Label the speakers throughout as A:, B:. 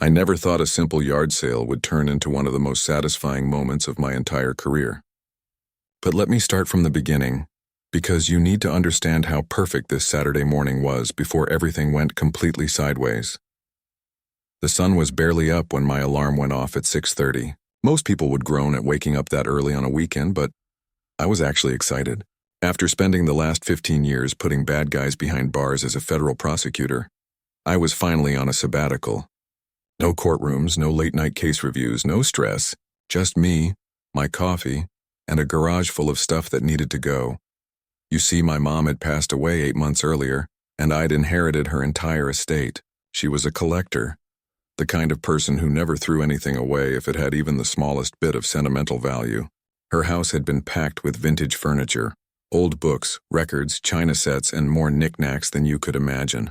A: I never thought a simple yard sale would turn into one of the most satisfying moments of my entire career. But let me start from the beginning, because you need to understand how perfect this Saturday morning was before everything went completely sideways. The sun was barely up when my alarm went off at 6:30. Most people would groan at waking up that early on a weekend, but I was actually excited. After spending the last 15 years putting bad guys behind bars as a federal prosecutor, I was finally on a sabbatical. No courtrooms, no late-night case reviews, no stress, just me, my coffee, and a garage full of stuff that needed to go. You see, my mom had passed away 8 months earlier, and I'd inherited her entire estate. She was a collector, the kind of person who never threw anything away if it had even the smallest bit of sentimental value. Her house had been packed with vintage furniture, old books, records, china sets, and more knickknacks than you could imagine.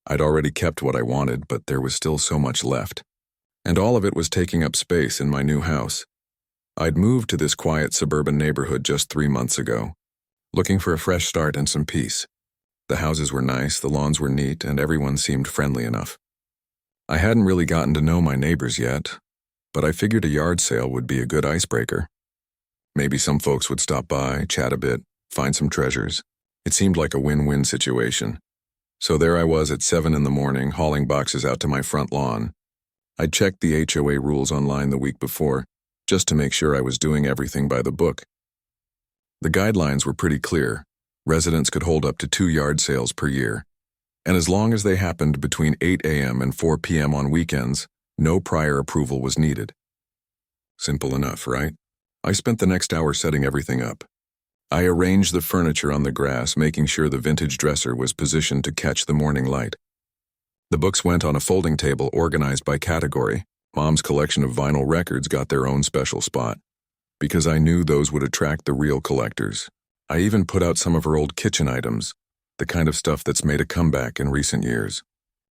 A: I'd already kept what I wanted, but there was still so much left. And all of it was taking up space in my new house. I'd moved to this quiet suburban neighborhood just 3 months ago, looking for a fresh start and some peace. The houses were nice, the lawns were neat, and everyone seemed friendly enough. I hadn't really gotten to know my neighbors yet, but I figured a yard sale would be a good icebreaker. Maybe some folks would stop by, chat a bit, find some treasures. It seemed like a win-win situation. So there I was at 7 in the morning, hauling boxes out to my front lawn. I'd checked the HOA rules online the week before, just to make sure I was doing everything by the book. The guidelines were pretty clear. Residents could hold up to 2 yard sales per year, and as long as they happened between 8 a.m. and 4 p.m. on weekends, no prior approval was needed. Simple enough, right? I spent the next hour setting everything up. I arranged the furniture on the grass, making sure the vintage dresser was positioned to catch the morning light. The books went on a folding table organized by category. Mom's collection of vinyl records got their own special spot, because I knew those would attract the real collectors. I even put out some of her old kitchen items, the kind of stuff that's made a comeback in recent years.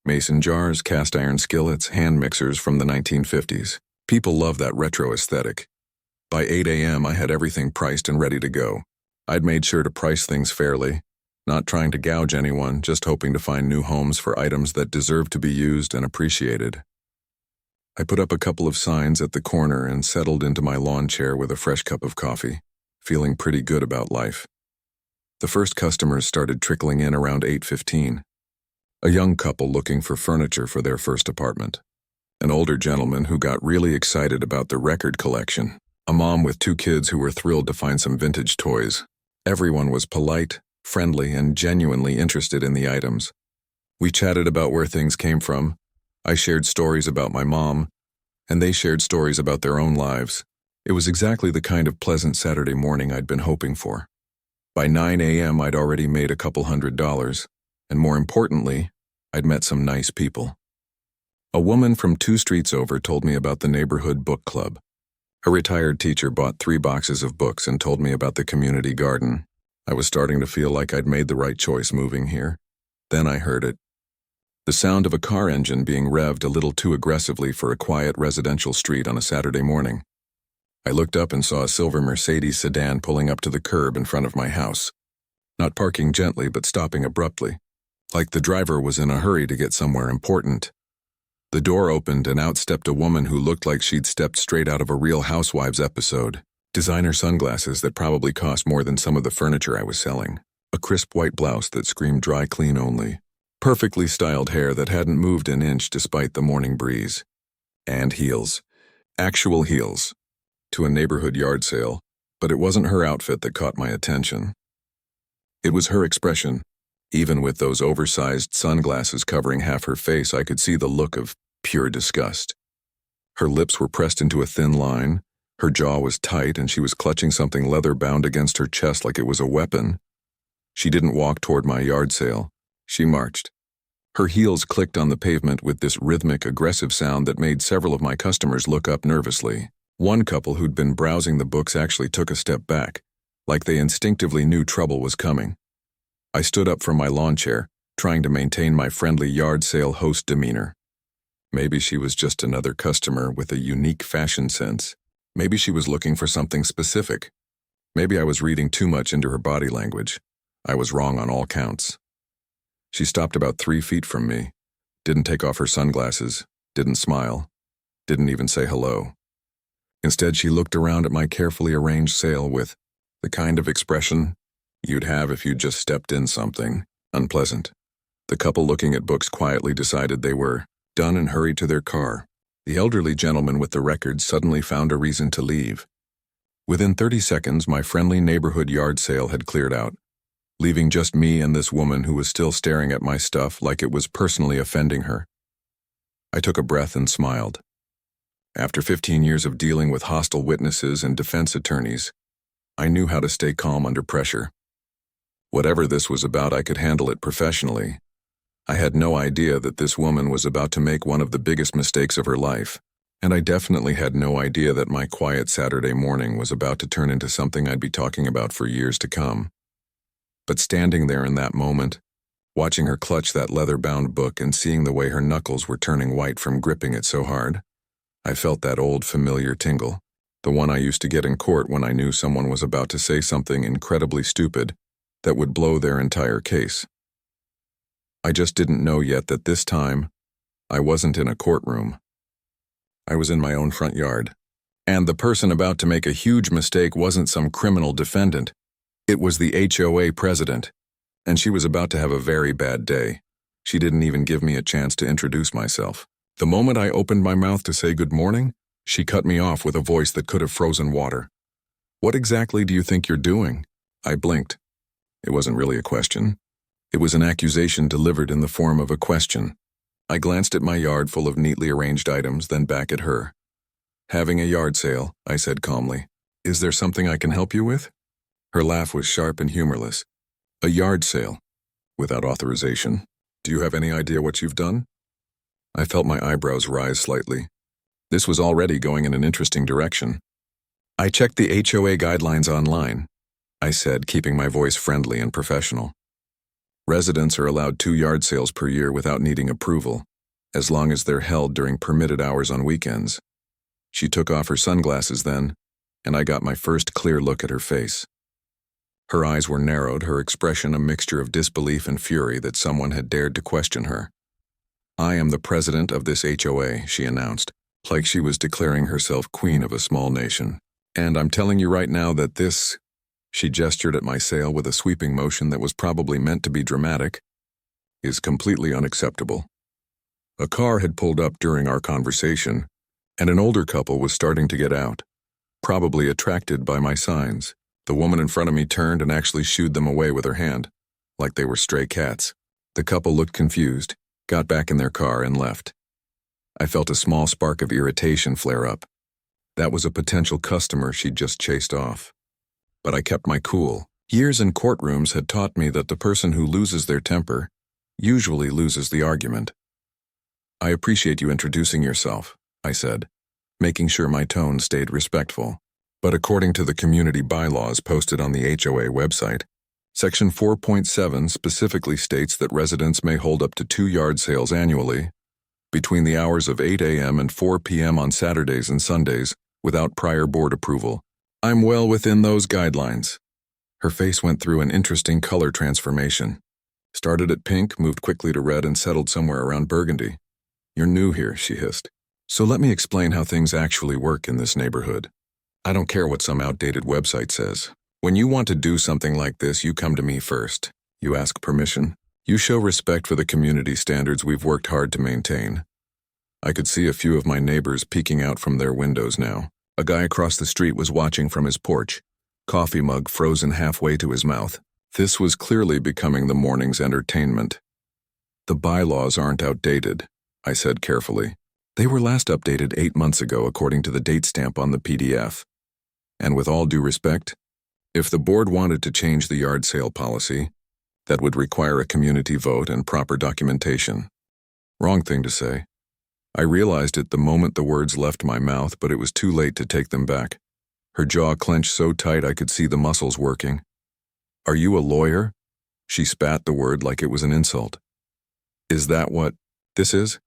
A: Mason jars, cast iron skillets, hand mixers from the 1950s. People love that retro aesthetic. By 8 a.m. I had everything priced and ready to go. I'd made sure to price things fairly, not trying to gouge anyone, just hoping to find new homes for items that deserve to be used and appreciated. I put up a couple of signs at the corner and settled into my lawn chair with a fresh cup of coffee, feeling pretty good about life. The first customers started trickling in around 8:15. A young couple looking for furniture for their first apartment. An older gentleman who got really excited about the record collection. A mom with 2 kids who were thrilled to find some vintage toys. Everyone was polite, friendly, and genuinely interested in the items. We chatted about where things came from. I shared stories about my mom, and they shared stories about their own lives. It was exactly the kind of pleasant Saturday morning I'd been hoping for. By 9 a.m. I'd already made a couple $100, and more importantly, I'd met some nice people. A woman from 2 streets over told me about the neighborhood book club. A retired teacher bought 3 boxes of books and told me about the community garden. I was starting to feel like I'd made the right choice moving here. Then I heard it. The sound of a car engine being revved a little too aggressively for a quiet residential street on a Saturday morning. I looked up and saw a silver Mercedes sedan pulling up to the curb in front of my house. Not parking gently, but stopping abruptly, like the driver was in a hurry to get somewhere important. The door opened and out stepped a woman who looked like she'd stepped straight out of a Real Housewives episode. Designer sunglasses that probably cost more than some of the furniture I was selling. A crisp white blouse that screamed dry clean only. Perfectly styled hair that hadn't moved an inch despite the morning breeze. And heels. Actual heels. To a neighborhood yard sale, but it wasn't her outfit that caught my attention. It was her expression. Even with those oversized sunglasses covering half her face, I could see the look of pure disgust. Her lips were pressed into a thin line, her jaw was tight, and she was clutching something leather-bound against her chest like it was a weapon. She didn't walk toward my yard sale. She marched. Her heels clicked on the pavement with this rhythmic, aggressive sound that made several of my customers look up nervously. One couple who'd been browsing the books actually took a step back, like they instinctively knew trouble was coming. I stood up from my lawn chair, trying to maintain my friendly yard sale host demeanor. Maybe she was just another customer with a unique fashion sense. Maybe she was looking for something specific. Maybe I was reading too much into her body language. I was wrong on all counts. She stopped about 3 feet from me, didn't take off her sunglasses, didn't smile, didn't even say hello. Instead, she looked around at my carefully arranged sale with the kind of expression you'd have if you'd just stepped in something unpleasant. The couple looking at books quietly decided they were done and hurried to their car. The elderly gentleman with the records suddenly found a reason to leave. Within 30 seconds, my friendly neighborhood yard sale had cleared out, leaving just me and this woman who was still staring at my stuff like it was personally offending her. I took a breath and smiled. After 15 years of dealing with hostile witnesses and defense attorneys, I knew how to stay calm under pressure. Whatever this was about, I could handle it professionally. I had no idea that this woman was about to make one of the biggest mistakes of her life, and I definitely had no idea that my quiet Saturday morning was about to turn into something I'd be talking about for years to come. But standing there in that moment, watching her clutch that leather-bound book and seeing the way her knuckles were turning white from gripping it so hard, I felt that old familiar tingle, the one I used to get in court when I knew someone was about to say something incredibly stupid that would blow their entire case. I just didn't know yet that this time, I wasn't in a courtroom. I was in my own front yard. And the person about to make a huge mistake wasn't some criminal defendant. It was the HOA president. And she was about to have a very bad day. She didn't even give me a chance to introduce myself. The moment I opened my mouth to say good morning, she cut me off with a voice that could have frozen water. "What exactly do you think you're doing?" I blinked. It wasn't really a question. It was an accusation delivered in the form of a question. I glanced at my yard full of neatly arranged items, then back at her. "Having a yard sale," I said calmly. "Is there something I can help you with?" Her laugh was sharp and humorless. "A yard sale? Without authorization? Do you have any idea what you've done?" I felt my eyebrows rise slightly. This was already going in an interesting direction. "I checked the HOA guidelines online," I said, keeping my voice friendly and professional. "Residents are allowed 2 yard sales per year without needing approval, as long as they're held during permitted hours on weekends." She took off her sunglasses then, and I got my first clear look at her face. Her eyes were narrowed, her expression a mixture of disbelief and fury that someone had dared to question her. "I am the president of this HOA," she announced, like she was declaring herself queen of a small nation. "And I'm telling you right now that this," she gestured at my sale with a sweeping motion that was probably meant to be dramatic, "is completely unacceptable." A car had pulled up during our conversation, and an older couple was starting to get out, probably attracted by my signs. The woman in front of me turned and actually shooed them away with her hand, like they were stray cats. The couple looked confused, got back in their car, and left. I felt a small spark of irritation flare up. That was a potential customer she'd just chased off. But I kept my cool. Years in courtrooms had taught me that the person who loses their temper usually loses the argument. "I appreciate you introducing yourself," I said, making sure my tone stayed respectful. "But according to the community bylaws posted on the HOA website, Section 4.7 specifically states that residents may hold up to 2 yard sales annually, between the hours of 8 a.m. and 4 p.m. on Saturdays and Sundays, without prior board approval. I'm well within those guidelines." Her face went through an interesting color transformation. Started at pink, moved quickly to red, and settled somewhere around burgundy. "You're new here," she hissed. "So let me explain how things actually work in this neighborhood. I don't care what some outdated website says. When you want to do something like this, you come to me first. You ask permission. You show respect for the community standards we've worked hard to maintain." I could see a few of my neighbors peeking out from their windows now. A guy across the street was watching from his porch, coffee mug frozen halfway to his mouth. This was clearly becoming the morning's entertainment. "The bylaws aren't outdated," I said carefully. "They were last updated 8 months ago according to the date stamp on the PDF. And with all due respect, if the board wanted to change the yard sale policy, that would require a community vote and proper documentation." Wrong thing to say. I realized it the moment the words left my mouth, but it was too late to take them back. Her jaw clenched so tight I could see the muscles working. "Are you a lawyer?" She spat the word like it was an insult. "Is that what this is?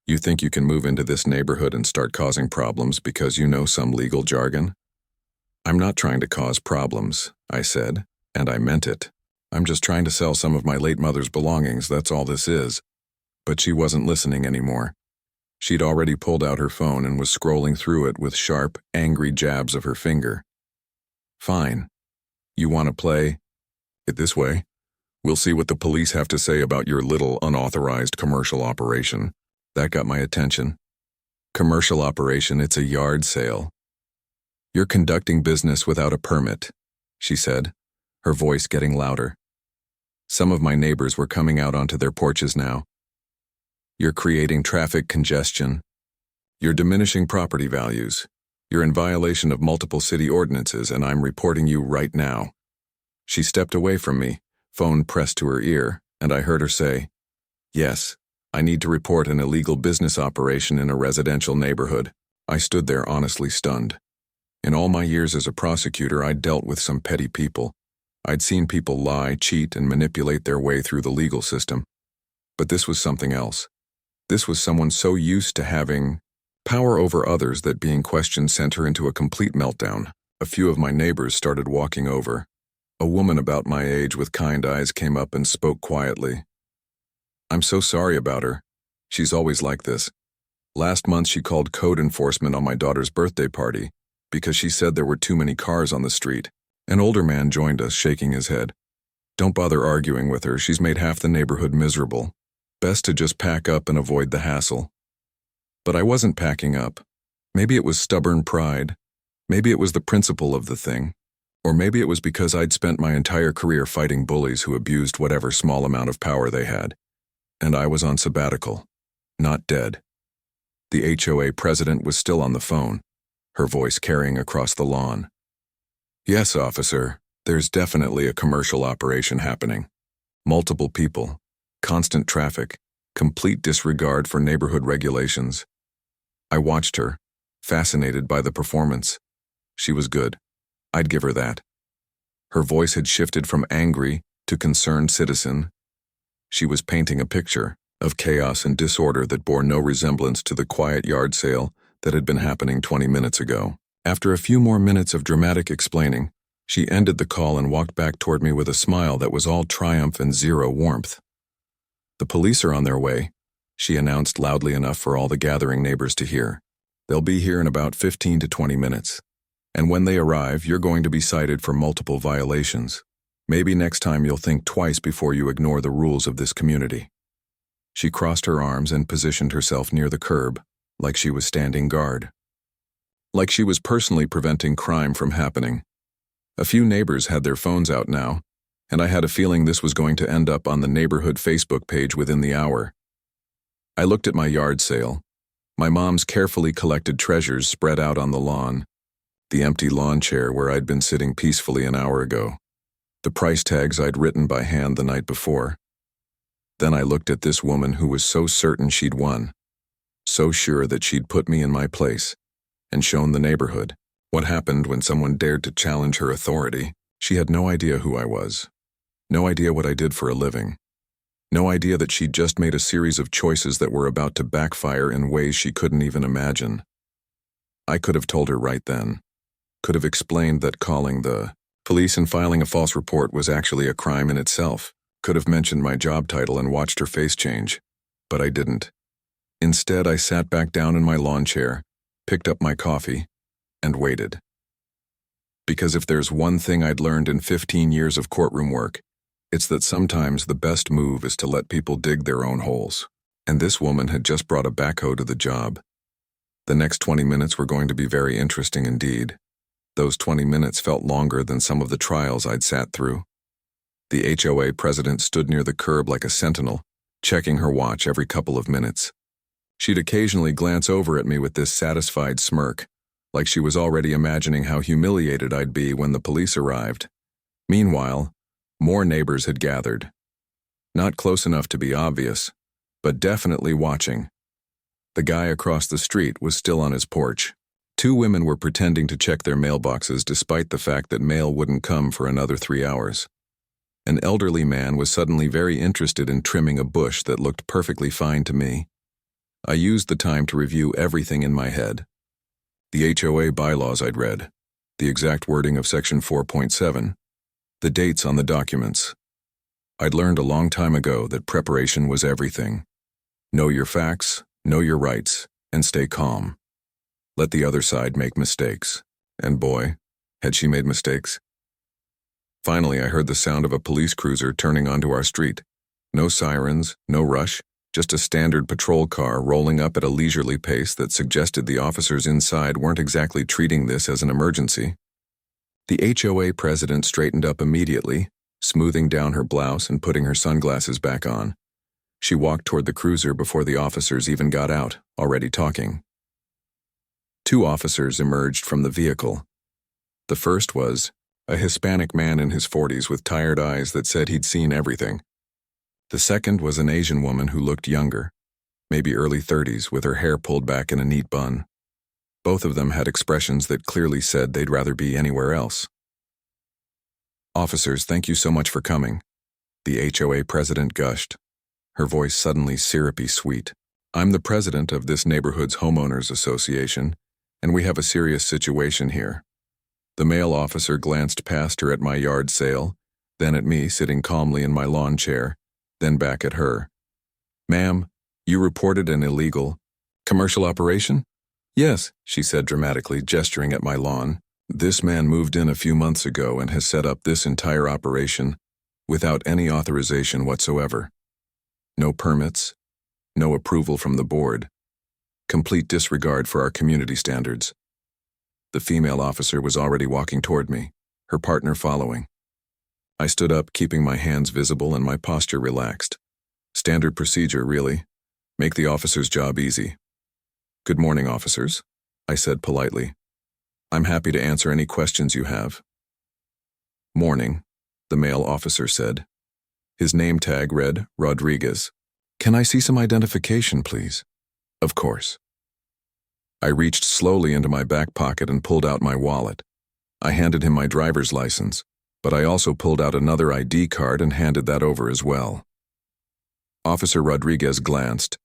A: You think you can move into this neighborhood and start causing problems because you know some legal jargon?" "I'm not trying to cause problems," I said, and I meant it. "I'm just trying to sell some of my late mother's belongings, that's all this is." But she wasn't listening anymore. She'd already pulled out her phone and was scrolling through it with sharp, angry jabs of her finger. Fine. You want to play it this way? We'll see what the police have to say about your little unauthorized commercial operation. That got my attention. Commercial operation, it's a yard sale. You're conducting business without a permit, she said, her voice getting louder. Some of my neighbors were coming out onto their porches now. You're creating traffic congestion. You're diminishing property values. You're in violation of multiple city ordinances, and I'm reporting you right now. She stepped away from me, phone pressed to her ear, and I heard her say, "Yes, I need to report an illegal business operation in a residential neighborhood." I stood there honestly stunned. In all my years as a prosecutor, I'd dealt with some petty people. I'd seen people lie, cheat, and manipulate their way through the legal system. But this was something else. This was someone so used to having power over others that being questioned sent her into a complete meltdown. A few of my neighbors started walking over. A woman about my age with kind eyes came up and spoke quietly. "I'm so sorry about her. She's always like this. Last month she called code enforcement on my daughter's birthday party because she said there were too many cars on the street." An older man joined us, shaking his head. "Don't bother arguing with her. She's made half the neighborhood miserable. Best to just pack up and avoid the hassle." But I wasn't packing up. Maybe it was stubborn pride. Maybe it was the principle of the thing. Or maybe it was because I'd spent my entire career fighting bullies who abused whatever small amount of power they had. And I was on sabbatical, not dead. The HOA president was still on the phone, her voice carrying across the lawn. "Yes, officer, there's definitely a commercial operation happening. Multiple people, constant traffic, complete disregard for neighborhood regulations." I watched her, fascinated by the performance. She was good. I'd give her that. Her voice had shifted from angry to concerned citizen. She was painting a picture of chaos and disorder that bore no resemblance to the quiet yard sale that had been happening 20 minutes ago. After a few more minutes of dramatic explaining, she ended the call and walked back toward me with a smile that was all triumph and zero warmth. "The police are on their way," she announced loudly enough for all the gathering neighbors to hear. "They'll be here in about 15 to 20 minutes. And when they arrive, you're going to be cited for multiple violations. Maybe next time you'll think twice before you ignore the rules of this community." She crossed her arms and positioned herself near the curb, like she was standing guard. Like she was personally preventing crime from happening. A few neighbors had their phones out now, and I had a feeling this was going to end up on the neighborhood Facebook page within the hour. I looked at my yard sale, my mom's carefully collected treasures spread out on the lawn, the empty lawn chair where I'd been sitting peacefully an hour ago, the price tags I'd written by hand the night before. Then I looked at this woman who was so certain she'd won, so sure that she'd put me in my place and shown the neighborhood what happened when someone dared to challenge her authority. She had no idea who I was, no idea what I did for a living, no idea that she'd just made a series of choices that were about to backfire in ways she couldn't even imagine. I could have told her right then, could have explained that calling the police and filing a false report was actually a crime in itself, could have mentioned my job title and watched her face change, but I didn't. Instead, I sat back down in my lawn chair, picked up my coffee, and waited. Because if there's one thing I'd learned in 15 years of courtroom work, it's that sometimes the best move is to let people dig their own holes. And this woman had just brought a backhoe to the job. The next 20 minutes were going to be very interesting indeed. Those 20 minutes felt longer than some of the trials I'd sat through. The HOA president stood near the curb like a sentinel, checking her watch every couple of minutes. She'd occasionally glance over at me with this satisfied smirk, like she was already imagining how humiliated I'd be when the police arrived. Meanwhile, more neighbors had gathered. Not close enough to be obvious, but definitely watching. The guy across the street was still on his porch. Two women were pretending to check their mailboxes despite the fact that mail wouldn't come for another 3 hours. An elderly man was suddenly very interested in trimming a bush that looked perfectly fine to me. I used the time to review everything in my head. The HOA bylaws I'd read, the exact wording of Section 4.7, the dates on the documents. I'd learned a long time ago that preparation was everything. Know your facts, Know your rights and stay calm. Let the other side make mistakes. And boy, had she made mistakes. Finally, I heard the sound of a police cruiser turning onto our street. No sirens, no rush, just a standard patrol car rolling up at a leisurely pace that suggested the officers inside weren't exactly treating this as an emergency. The HOA president straightened up immediately, smoothing down her blouse and putting her sunglasses back on. She walked toward the cruiser before the officers even got out, already talking. Two officers emerged from the vehicle. The first was a Hispanic man in his 40s with tired eyes that said he'd seen everything. The second was an Asian woman who looked younger, maybe early 30s, with her hair pulled back in a neat bun. Both of them had expressions that clearly said they'd rather be anywhere else. "Officers, thank you so much for coming," the HOA president gushed, her voice suddenly syrupy sweet. "I'm the president of this neighborhood's homeowners association, and we have a serious situation here." The male officer glanced past her at my yard sale, then at me sitting calmly in my lawn chair, then back at her. "Ma'am, you reported an illegal commercial operation?" "Yes," she said dramatically, gesturing at my lawn. "This man moved in a few months ago and has set up this entire operation without any authorization whatsoever. No permits, no approval from the board. Complete disregard for our community standards." The female officer was already walking toward me, her partner following. I stood up, keeping my hands visible and my posture relaxed. Standard procedure, really. Make the officer's job easy. "Good morning, officers," I said politely. "I'm happy to answer any questions you have." "Morning," the male officer said. His name tag read Rodriguez. "Can I see some identification, please?" "Of course." I reached slowly into my back pocket and pulled out my wallet. I handed him my driver's license, but I also pulled out another ID card and handed that over as well. Officer Rodriguez glanced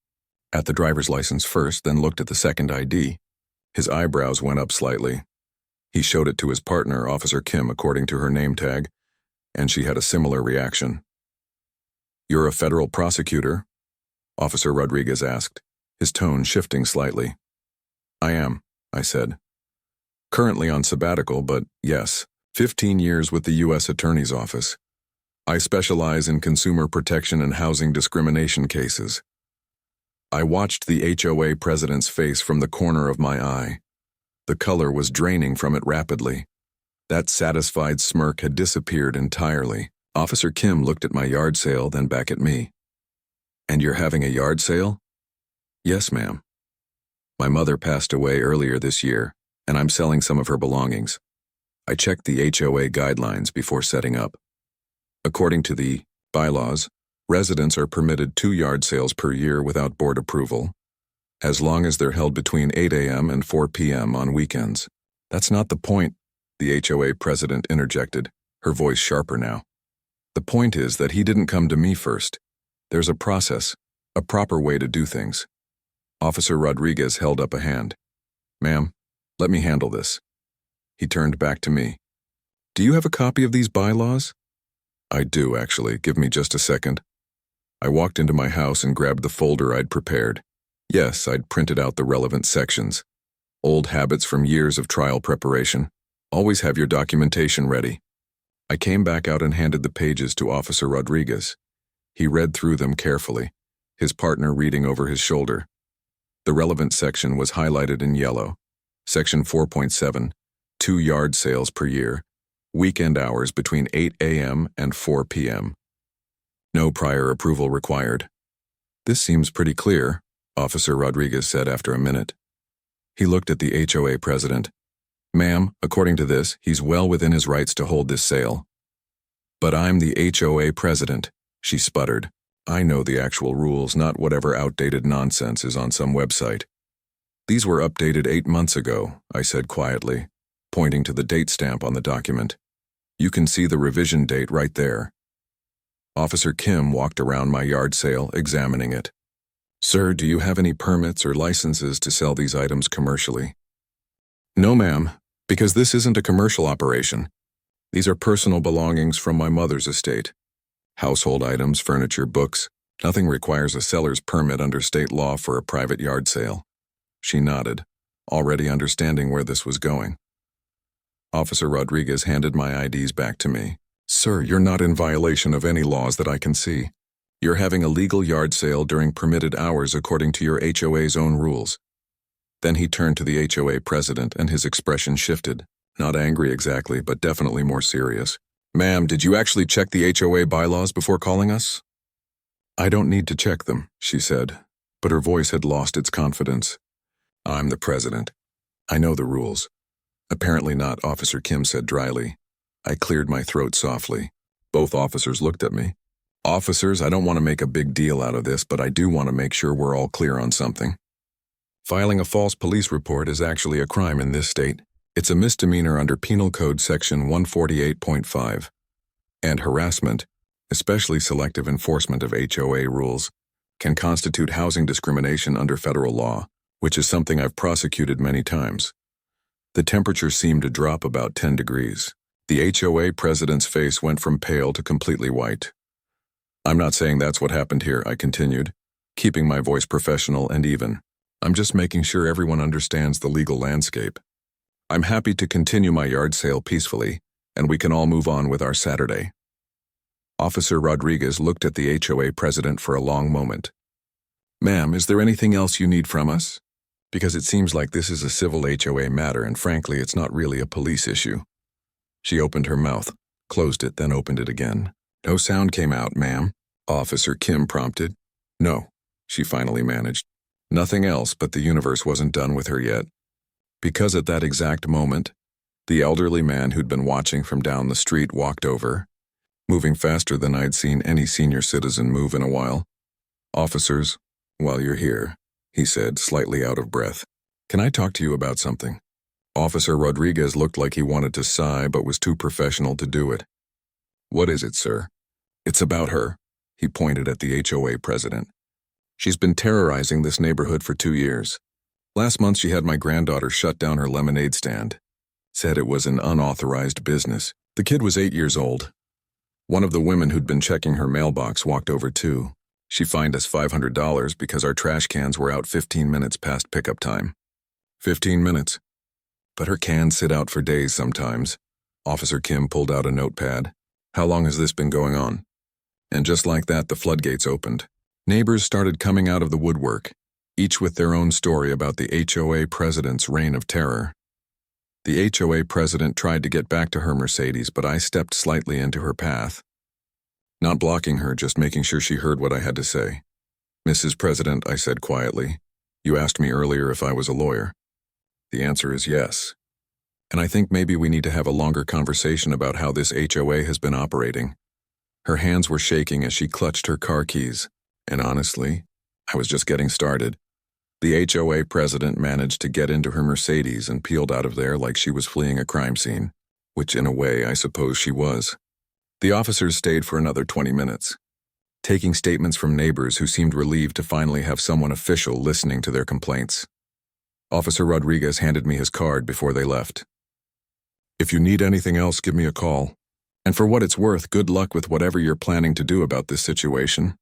A: at the driver's license first, then looked at the second ID. His eyebrows went up slightly. He showed it to his partner, Officer Kim, according to her name tag, and she had a similar reaction. "You're a federal prosecutor?" Officer Rodriguez asked, his tone shifting slightly. "I am," I said. "Currently on sabbatical, but yes, 15 years with the U.S. Attorney's Office. I specialize in consumer protection and housing discrimination cases." I watched the HOA president's face from the corner of my eye. The color was draining from it rapidly. That satisfied smirk had disappeared entirely. Officer Kim looked at my yard sale, then back at me. "And you're having a yard sale?" "Yes, ma'am. My mother passed away earlier this year, and I'm selling some of her belongings. I checked the HOA guidelines before setting up. According to the bylaws, residents are permitted 2 yard sales per year without board approval, as long as they're held between 8 a.m. and 4 p.m. on weekends." "That's not the point," the HOA president interjected, her voice sharper now. "The point is that he didn't come to me first. There's a process, a proper way to do things." Officer Rodriguez held up a hand. "Ma'am, let me handle this." He turned back to me. "Do you have a copy of these bylaws?" "I do, actually. Give me just a second." I walked into my house and grabbed the folder I'd prepared. Yes, I'd printed out the relevant sections. Old habits from years of trial preparation. Always have your documentation ready. I came back out and handed the pages to Officer Rodriguez. He read through them carefully, his partner reading over his shoulder. The relevant section was highlighted in yellow. Section 4.7, 2 yard sales per year, weekend hours between 8 a.m. and 4 p.m. No prior approval required. "This seems pretty clear," Officer Rodriguez said after a minute. He looked at the HOA president. "Ma'am, according to this, he's well within his rights to hold this sale." "But I'm the HOA president," she sputtered. "I know the actual rules, not whatever outdated nonsense is on some website." "These were updated 8 months ago," I said quietly, pointing to the date stamp on the document. "You can see the revision date right there." Officer Kim walked around my yard sale, examining it. "Sir, do you have any permits or licenses to sell these items commercially?" "No, ma'am, because this isn't a commercial operation. These are personal belongings from my mother's estate. Household items, furniture, books, Nothing requires a seller's permit under state law for a private yard sale. She nodded, already understanding where this was going. Officer Rodriguez handed my IDs back to me. Sir, you're not in violation of any laws that I can see. You're having a legal yard sale during permitted hours according to your HOA's own rules. Then he turned to the HOA president and his expression shifted. Not angry exactly, but definitely more serious. Ma'am, did you actually check the HOA bylaws before calling us? I don't need to check them, she said, but her voice had lost its confidence. I'm the president. I know the rules. Apparently not, Officer Kim said dryly. I cleared my throat softly. Both officers looked at me. Officers, I don't want to make a big deal out of this, but I do want to make sure we're all clear on something. Filing a false police report is actually a crime in this state. It's a misdemeanor under Penal Code Section 148.5. And harassment, especially selective enforcement of HOA rules, can constitute housing discrimination under federal law, which is something I've prosecuted many times. The temperature seemed to drop about 10 degrees. The HOA president's face went from pale to completely white. I'm not saying that's what happened here, I continued, keeping my voice professional and even. I'm just making sure everyone understands the legal landscape. I'm happy to continue my yard sale peacefully, and we can all move on with our Saturday. Officer Rodriguez looked at the HOA president for a long moment. Ma'am, is there anything else you need from us? Because it seems like this is a civil HOA matter, and frankly, it's not really a police issue. She opened her mouth, closed it, then opened it again. No sound came out, ma'am, Officer Kim prompted. No, she finally managed. Nothing else, but the universe wasn't done with her yet. Because at that exact moment, the elderly man who'd been watching from down the street walked over, moving faster than I'd seen any senior citizen move in a while. Officers, while you're here, he said, slightly out of breath. Can I talk to you about something? Officer Rodriguez looked like he wanted to sigh but was too professional to do it. What is it, sir? It's about her, he pointed at the HOA president. She's been terrorizing this neighborhood for 2 years. Last month she had my granddaughter shut down her lemonade stand. Said it was an unauthorized business. The kid was 8 years old. One of the women who'd been checking her mailbox walked over too. She fined us $500 because our trash cans were out 15 minutes past pickup time. 15 minutes. But her cans sit out for days sometimes. Officer Kim pulled out a notepad. How long has this been going on? And just like that, the floodgates opened. Neighbors started coming out of the woodwork, each with their own story about the HOA president's reign of terror. The HOA president tried to get back to her Mercedes, but I stepped slightly into her path. Not blocking her, just making sure she heard what I had to say. Mrs. President, I said quietly, you asked me earlier if I was a lawyer. The answer is yes. And I think maybe we need to have a longer conversation about how this HOA has been operating. Her hands were shaking as she clutched her car keys. And honestly, I was just getting started. The HOA president managed to get into her Mercedes and peeled out of there like she was fleeing a crime scene, which in a way I suppose she was. The officers stayed for another 20 minutes, taking statements from neighbors who seemed relieved to finally have someone official listening to their complaints. Officer Rodriguez handed me his card before they left. If you need anything else, give me a call. And for what it's worth, good luck with whatever you're planning to do about this situation.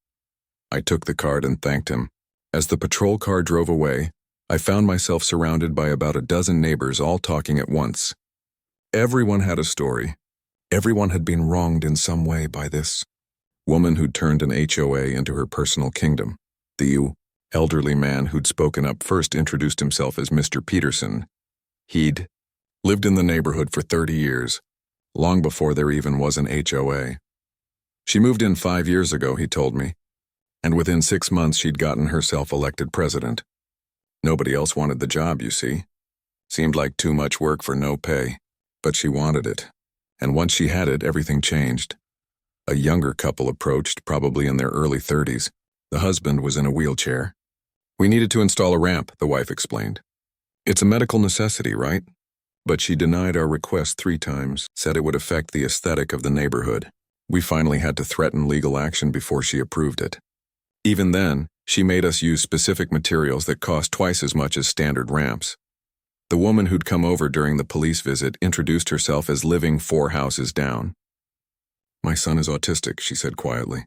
A: I took the card and thanked him. As the patrol car drove away, I found myself surrounded by about a dozen neighbors all talking at once. Everyone had a story. Everyone had been wronged in some way by this woman who'd turned an HOA into her personal kingdom. The elderly man who'd spoken up first introduced himself as Mr. Peterson. He'd lived in the neighborhood for 30 years, long before there even was an HOA. She moved in 5 years ago, he told me, and within 6 months she'd gotten herself elected president. Nobody else wanted the job, you see. Seemed like too much work for no pay, but she wanted it. And once she had it, everything changed. A younger couple approached, probably in their early 30s. The husband was in a wheelchair. We needed to install a ramp, the wife explained. It's a medical necessity, right? But she denied our request 3 times, said it would affect the aesthetic of the neighborhood. We finally had to threaten legal action before she approved it. Even then, she made us use specific materials that cost twice as much as standard ramps. The woman who'd come over during the police visit introduced herself as living 4 houses down. My son is autistic, she said quietly.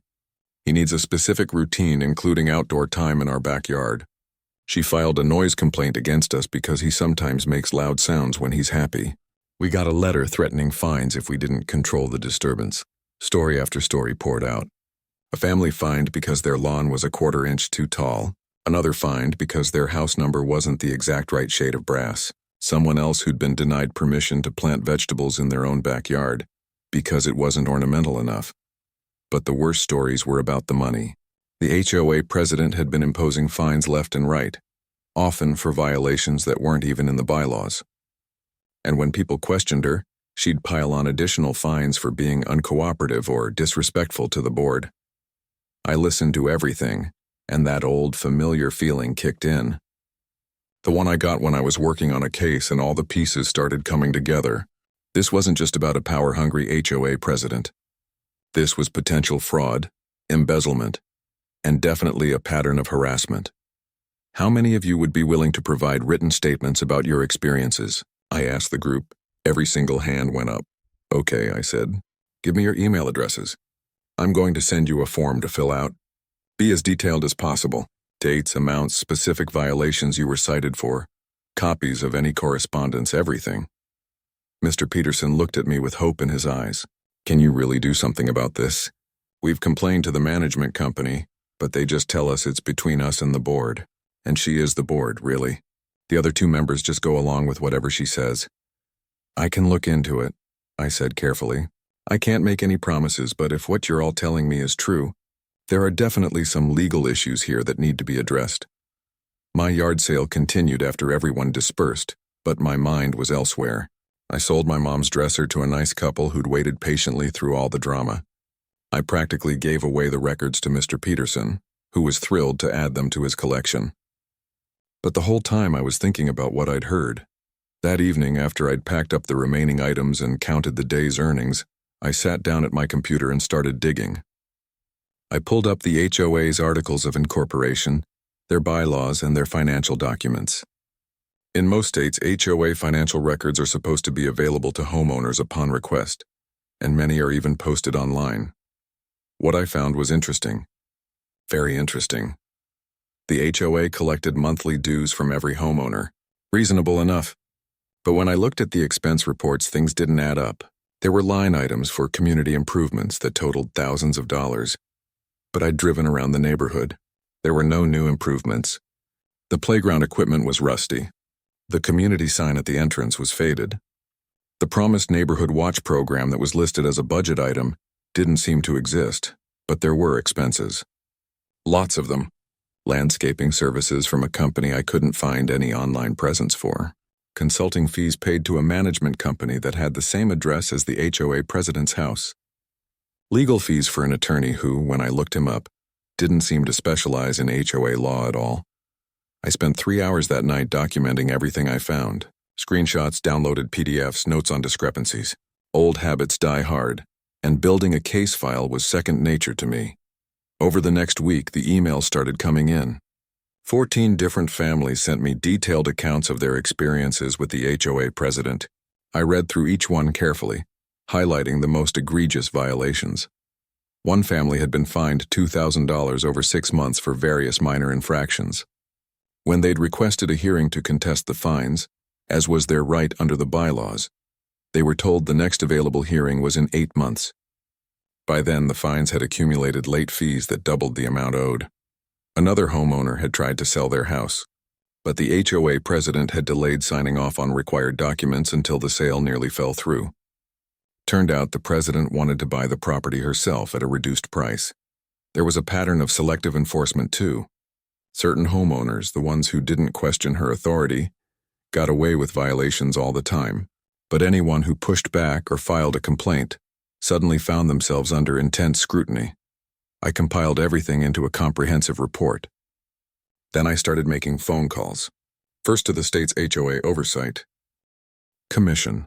A: He needs a specific routine, including outdoor time in our backyard. She filed a noise complaint against us because he sometimes makes loud sounds when he's happy. We got a letter threatening fines if we didn't control the disturbance. Story after story poured out. A family fined because their lawn was a quarter-inch too tall. Another fined because their house number wasn't the exact right shade of brass. Someone else who'd been denied permission to plant vegetables in their own backyard because it wasn't ornamental enough. But the worst stories were about the money. The HOA president had been imposing fines left and right, often for violations that weren't even in the bylaws. And when people questioned her, she'd pile on additional fines for being uncooperative or disrespectful to the board. I listened to everything, and that old familiar feeling kicked in. The one I got when I was working on a case and all the pieces started coming together. This wasn't just about a power-hungry HOA president. This was potential fraud, embezzlement, and definitely a pattern of harassment. How many of you would be willing to provide written statements about your experiences? I asked the group. Every single hand went up. Okay, I said. Give me your email addresses. I'm going to send you a form to fill out. Be as detailed as possible. Dates, amounts, specific violations you were cited for, copies of any correspondence, everything. Mr. Peterson looked at me with hope in his eyes. Can you really do something about this? We've complained to the management company, but they just tell us it's between us and the board. And she is the board, really. The other two members just go along with whatever she says. I can look into it, I said carefully. I can't make any promises, but if what you're all telling me is true, there are definitely some legal issues here that need to be addressed. My yard sale continued after everyone dispersed, but my mind was elsewhere. I sold my mom's dresser to a nice couple who'd waited patiently through all the drama. I practically gave away the records to Mr. Peterson, who was thrilled to add them to his collection. But the whole time I was thinking about what I'd heard. That evening, after I'd packed up the remaining items and counted the day's earnings, I sat down at my computer and started digging. I pulled up the HOA's articles of incorporation, their bylaws, and their financial documents. In most states, HOA financial records are supposed to be available to homeowners upon request, and many are even posted online. What I found was interesting. Very interesting. The HOA collected monthly dues from every homeowner. Reasonable enough. But when I looked at the expense reports, things didn't add up. There were line items for community improvements that totaled thousands of dollars. But I'd driven around the neighborhood. There were no new improvements. The playground equipment was rusty. The community sign at the entrance was faded. The promised neighborhood watch program that was listed as a budget item didn't seem to exist, but there were expenses. Lots of them. Landscaping services from a company I couldn't find any online presence for. Consulting fees paid to a management company that had the same address as the HOA president's house. Legal fees for an attorney who, when I looked him up, didn't seem to specialize in HOA law at all. I spent 3 hours that night documenting everything I found. Screenshots, downloaded PDFs, notes on discrepancies. Old habits die hard, and building a case file was second nature to me. Over the next week, the emails started coming in. 14 different families sent me detailed accounts of their experiences with the HOA president. I read through each one carefully, highlighting the most egregious violations. One family had been fined $2,000 over 6 months for various minor infractions. When they'd requested a hearing to contest the fines, as was their right under the bylaws, they were told the next available hearing was in 8 months. By then, the fines had accumulated late fees that doubled the amount owed. Another homeowner had tried to sell their house, but the HOA president had delayed signing off on required documents until the sale nearly fell through. Turned out the president wanted to buy the property herself at a reduced price. There was a pattern of selective enforcement too. Certain homeowners, the ones who didn't question her authority, got away with violations all the time, but anyone who pushed back or filed a complaint suddenly found themselves under intense scrutiny. I compiled everything into a comprehensive report. Then I started making phone calls, first to the state's HOA Oversight Commission,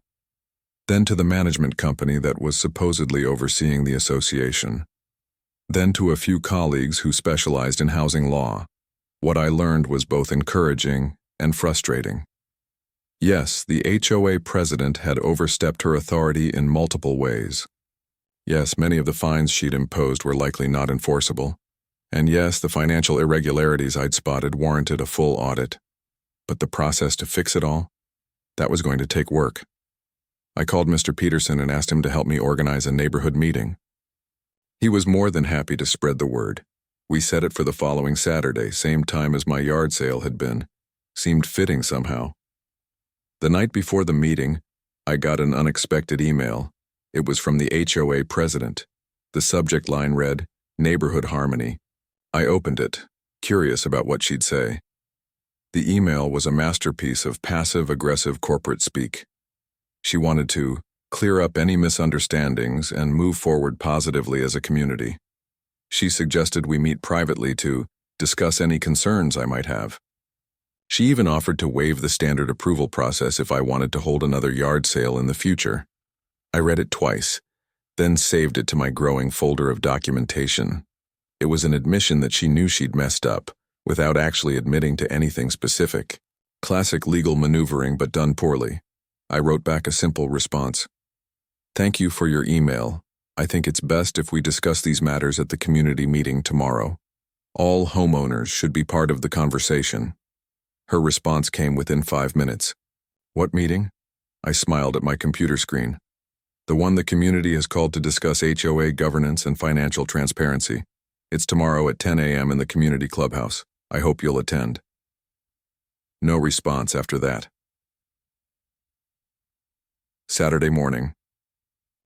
A: then to the management company that was supposedly overseeing the association, then to a few colleagues who specialized in housing law. What I learned was both encouraging and frustrating. Yes, the HOA president had overstepped her authority in multiple ways. Yes, many of the fines she'd imposed were likely not enforceable. And yes, the financial irregularities I'd spotted warranted a full audit. But the process to fix it all? That was going to take work. I called Mr. Peterson and asked him to help me organize a neighborhood meeting. He was more than happy to spread the word. We set it for the following Saturday, same time as my yard sale had been. Seemed fitting somehow. The night before the meeting, I got an unexpected email. It was from the HOA president. The subject line read, "Neighborhood Harmony." I opened it, curious about what she'd say. The email was a masterpiece of passive-aggressive corporate speak. She wanted to clear up any misunderstandings and move forward positively as a community. She suggested we meet privately to discuss any concerns I might have. She even offered to waive the standard approval process if I wanted to hold another yard sale in the future. I read it twice, then saved it to my growing folder of documentation. It was an admission that she knew she'd messed up, without actually admitting to anything specific. Classic legal maneuvering, but done poorly. I wrote back a simple response. "Thank you for your email. I think it's best if we discuss these matters at the community meeting tomorrow. All homeowners should be part of the conversation." Her response came within 5 minutes. "What meeting?" I smiled at my computer screen. "The one the community has called to discuss HOA governance and financial transparency. It's tomorrow at 10 a.m. in the community clubhouse. I hope you'll attend." No response after that. Saturday morning.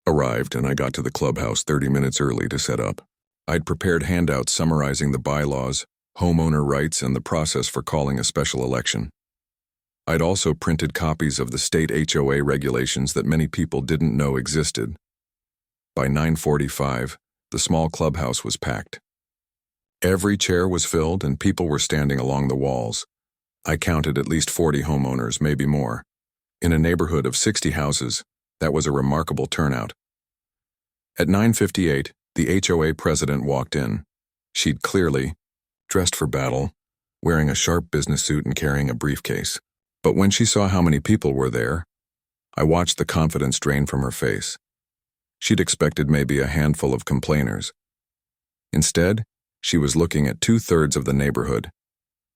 A: Arrived and I got to the clubhouse 30 minutes early to set up. I'd prepared handouts summarizing the bylaws, homeowner rights, and the process for calling a special election. I'd also printed copies of the state HOA regulations that many people didn't know existed. By 9:45, the small clubhouse was packed. Every chair was filled and people were standing along the walls. I counted at least 40 homeowners, maybe more. In a neighborhood of 60 houses, that was a remarkable turnout. At 9:58, the HOA president walked in. She'd clearly dressed for battle, wearing a sharp business suit and carrying a briefcase. But when she saw how many people were there, I watched the confidence drain from her face. She'd expected maybe a handful of complainers. Instead, she was looking at 2/3 of the neighborhood,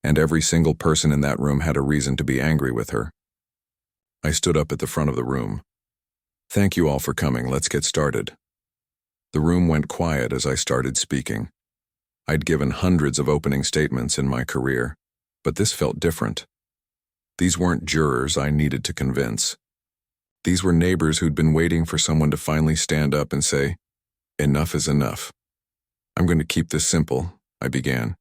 A: and every single person in that room had a reason to be angry with her. I stood up at the front of the room. "Thank you all for coming, let's get started." The room went quiet as I started speaking. I'd given hundreds of opening statements in my career, but this felt different. These weren't jurors I needed to convince. These were neighbors who'd been waiting for someone to finally stand up and say, "Enough is enough." "I'm going to keep this simple," I began.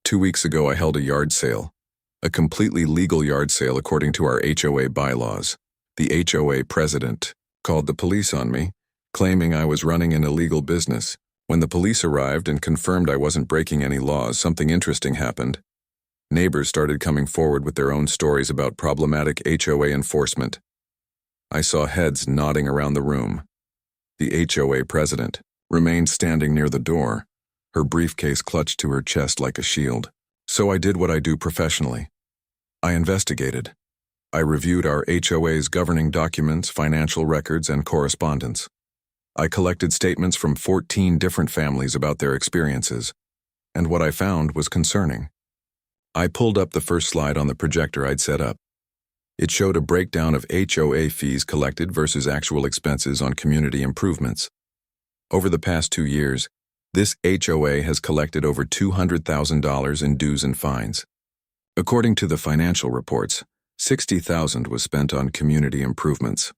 A: 2 weeks ago I held a yard sale, a completely legal yard sale according to our HOA bylaws. The HOA president called the police on me, claiming I was running an illegal business. When the police arrived and confirmed I wasn't breaking any laws, something interesting happened. Neighbors started coming forward with their own stories about problematic HOA enforcement. I saw heads nodding around the room. The HOA president remained standing near the door, her briefcase clutched to her chest like a shield. So I did what I do professionally. I investigated. I reviewed our HOA's governing documents, financial records, and correspondence. I collected statements from 14 different families about their experiences, and what I found was concerning. I pulled up the first slide on the projector I'd set up. It showed a breakdown of HOA fees collected versus actual expenses on community improvements. Over the past 2 years, this HOA has collected over $200,000 in dues and fines. According to the financial reports, $60,000 was spent on community improvements.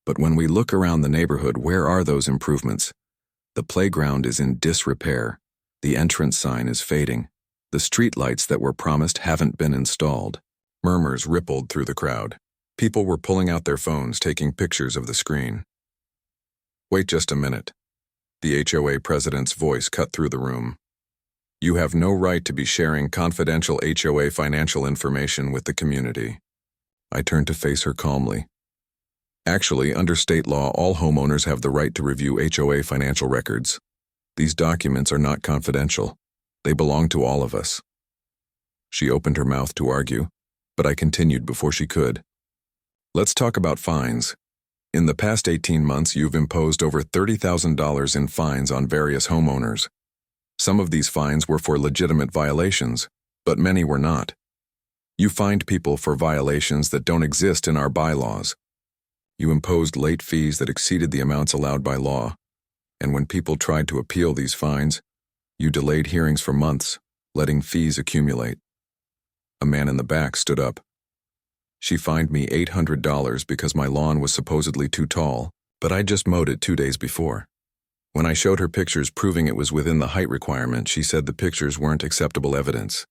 A: But when we look around the neighborhood, where are those improvements? The playground is in disrepair. The entrance sign is fading. The streetlights that were promised haven't been installed. Murmurs rippled through the crowd. People were pulling out their phones, taking pictures of the screen. "Wait just a minute." The HOA president's voice cut through the room. "You have no right to be sharing confidential HOA financial information with the community." I turned to face her calmly. "Actually, under state law, all homeowners have the right to review HOA financial records. These documents are not confidential. They belong to all of us." She opened her mouth to argue, but I continued before she could. "Let's talk about fines. In the past 18 months, you've imposed over $30,000 in fines on various homeowners. Some of these fines were for legitimate violations, but many were not. You fined people for violations that don't exist in our bylaws. You imposed late fees that exceeded the amounts allowed by law, and when people tried to appeal these fines, you delayed hearings for months, letting fees accumulate. A man in the back stood up. She fined me $800 because my lawn was supposedly too tall, but I just mowed it 2 days before. When I showed her pictures proving it was within the height requirement, she said the pictures weren't acceptable evidence.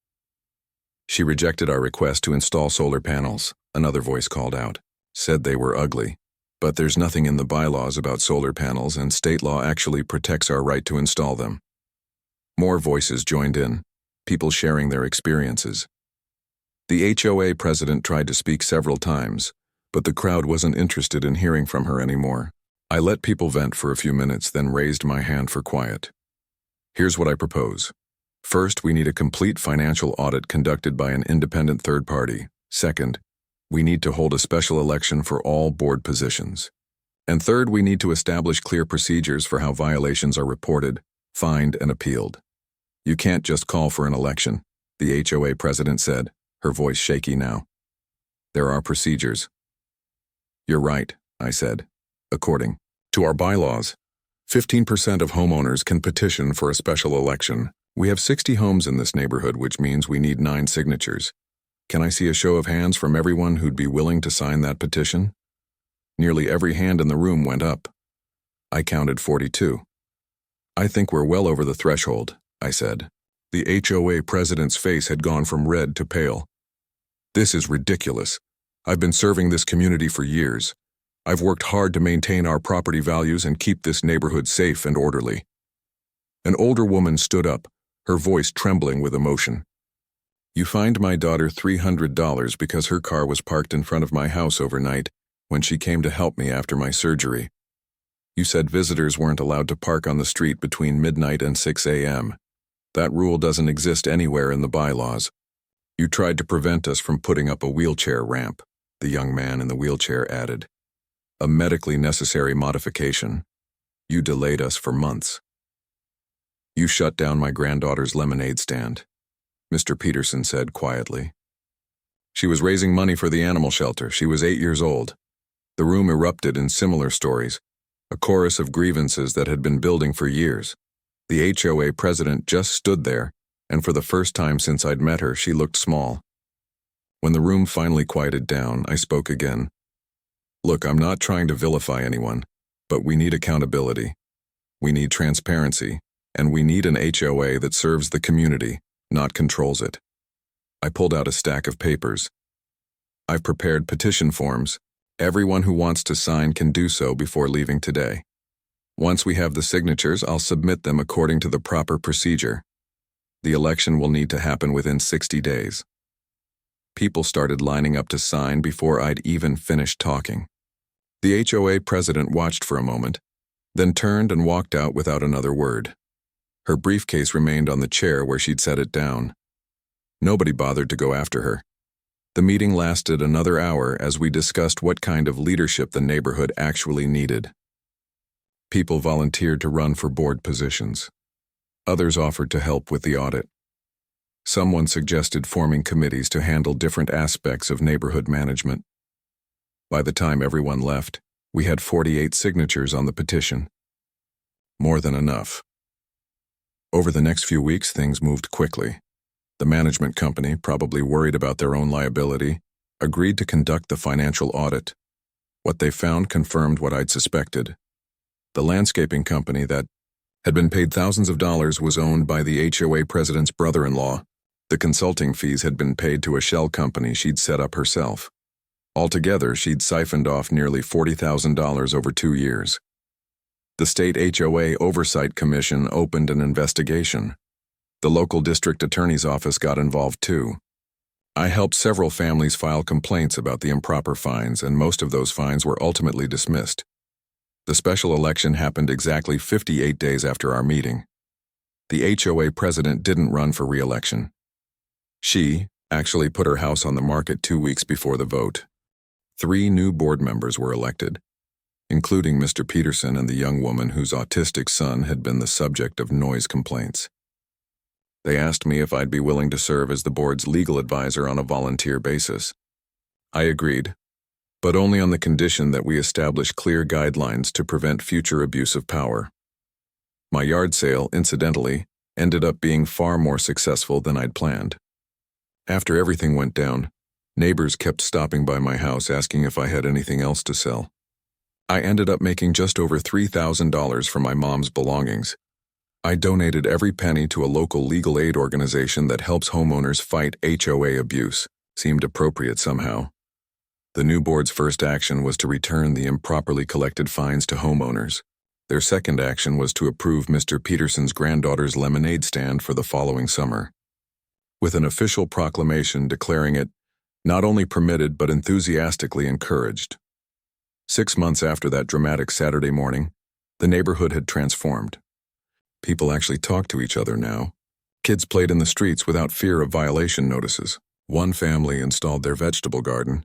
A: She rejected our request to install solar panels, another voice called out. Said they were ugly. But there's nothing in the bylaws about solar panels, and state law actually protects our right to install them. More voices joined in, people sharing their experiences. The HOA president tried to speak several times, but the crowd wasn't interested in hearing from her anymore. I let people vent for a few minutes, then raised my hand for quiet. Here's what I propose. First, we need a complete financial audit conducted by an independent third party. Second, we need to hold a special election for all board positions. And third, we need to establish clear procedures for how violations are reported, fined, and appealed. You can't just call for an election, the HOA president said, her voice shaky now. There are procedures. You're right, I said. According to our bylaws, 15% of homeowners can petition for a special election. We have 60 homes in this neighborhood, which means we need 9 signatures. Can I see a show of hands from everyone who'd be willing to sign that petition? Nearly every hand in the room went up. I counted 42. I think we're well over the threshold, I said. The HOA president's face had gone from red to pale. This is ridiculous. I've been serving this community for years. I've worked hard to maintain our property values and keep this neighborhood safe and orderly. An older woman stood up, her voice trembling with emotion. You fined my daughter $300 because her car was parked in front of my house overnight when she came to help me after my surgery. You said visitors weren't allowed to park on the street between midnight and 6 a.m. That rule doesn't exist anywhere in the bylaws. You tried to prevent us from putting up a wheelchair ramp, the young man in the wheelchair added. A medically necessary modification. You delayed us for months. You shut down my granddaughter's lemonade stand, Mr. Peterson said quietly. She was raising money for the animal shelter. She was 8 years old. The room erupted in similar stories, a chorus of grievances that had been building for years. The HOA president just stood there, and for the first time since I'd met her, she looked small. When the room finally quieted down, I spoke again. Look, I'm not trying to vilify anyone, but we need accountability. We need transparency, and we need an HOA that serves the community, not controls it. I pulled out a stack of papers. I've prepared petition forms. Everyone who wants to sign can do so before leaving today. Once we have the signatures, I'll submit them according to the proper procedure. The election will need to happen within 60 days. People started lining up to sign before I'd even finished talking. The HOA president watched for a moment, then turned and walked out without another word. Her briefcase remained on the chair where she'd set it down. Nobody bothered to go after her. The meeting lasted another hour as we discussed what kind of leadership the neighborhood actually needed. People volunteered to run for board positions. Others offered to help with the audit. Someone suggested forming committees to handle different aspects of neighborhood management. By the time everyone left, we had 48 signatures on the petition. More than enough. Over the next few weeks, things moved quickly. The management company, probably worried about their own liability, agreed to conduct the financial audit. What they found confirmed what I'd suspected. The landscaping company that had been paid thousands of dollars was owned by the HOA president's brother-in-law. The consulting fees had been paid to a shell company she'd set up herself. Altogether, she'd siphoned off nearly $40,000 over 2 years. The state HOA Oversight Commission opened an investigation. The local district attorney's office got involved too. I helped several families file complaints about the improper fines, and most of those fines were ultimately dismissed. The special election happened exactly 58 days after our meeting. The HOA president didn't run for re-election. She actually put her house on the market 2 weeks before the vote. 3 new board members were elected. including Mr. Peterson and the young woman whose autistic son had been the subject of noise complaints. They asked me if I'd be willing to serve as the board's legal advisor on a volunteer basis. I agreed, but only on the condition that we establish clear guidelines to prevent future abuse of power. My yard sale, incidentally, ended up being far more successful than I'd planned. After everything went down, neighbors kept stopping by my house asking if I had anything else to sell. I ended up making just over $3,000 from my mom's belongings. I donated every penny to a local legal aid organization that helps homeowners fight HOA abuse. Seemed appropriate somehow. The new board's first action was to return the improperly collected fines to homeowners. Their second action was to approve Mr. Peterson's granddaughter's lemonade stand for the following summer, with an official proclamation declaring it not only permitted but enthusiastically encouraged. 6 months after that dramatic Saturday morning, the neighborhood had transformed. People actually talked to each other now. Kids played in the streets without fear of violation notices. One family installed their vegetable garden.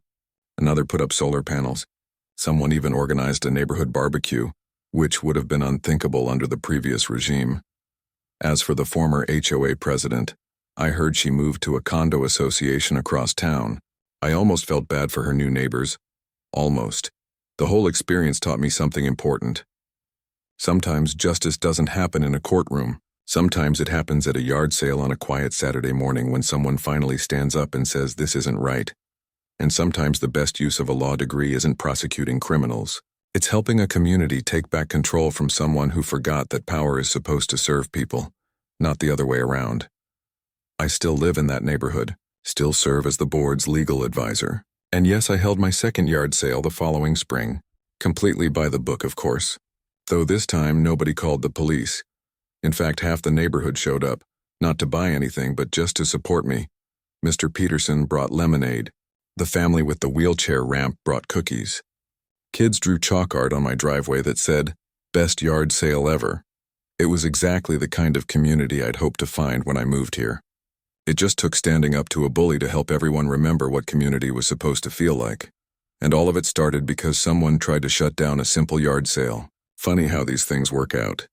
A: Another put up solar panels. Someone even organized a neighborhood barbecue, which would have been unthinkable under the previous regime. As for the former HOA president, I heard she moved to a condo association across town. I almost felt bad for her new neighbors. Almost. The whole experience taught me something important. Sometimes justice doesn't happen in a courtroom. Sometimes it happens at a yard sale on a quiet Saturday morning when someone finally stands up and says this isn't right. And sometimes the best use of a law degree isn't prosecuting criminals. It's helping a community take back control from someone who forgot that power is supposed to serve people, not the other way around. I still live in that neighborhood, still serve as the board's legal advisor. And yes, I held my second yard sale the following spring, completely by the book, of course. Though this time nobody called the police. In fact, half the neighborhood showed up, not to buy anything but just to support me. Mr. Peterson brought lemonade. The family with the wheelchair ramp brought cookies. Kids drew chalk art on my driveway that said, "Best yard sale ever." It was exactly the kind of community I'd hoped to find when I moved here. It just took standing up to a bully to help everyone remember what community was supposed to feel like. And all of it started because someone tried to shut down a simple yard sale. Funny how these things work out.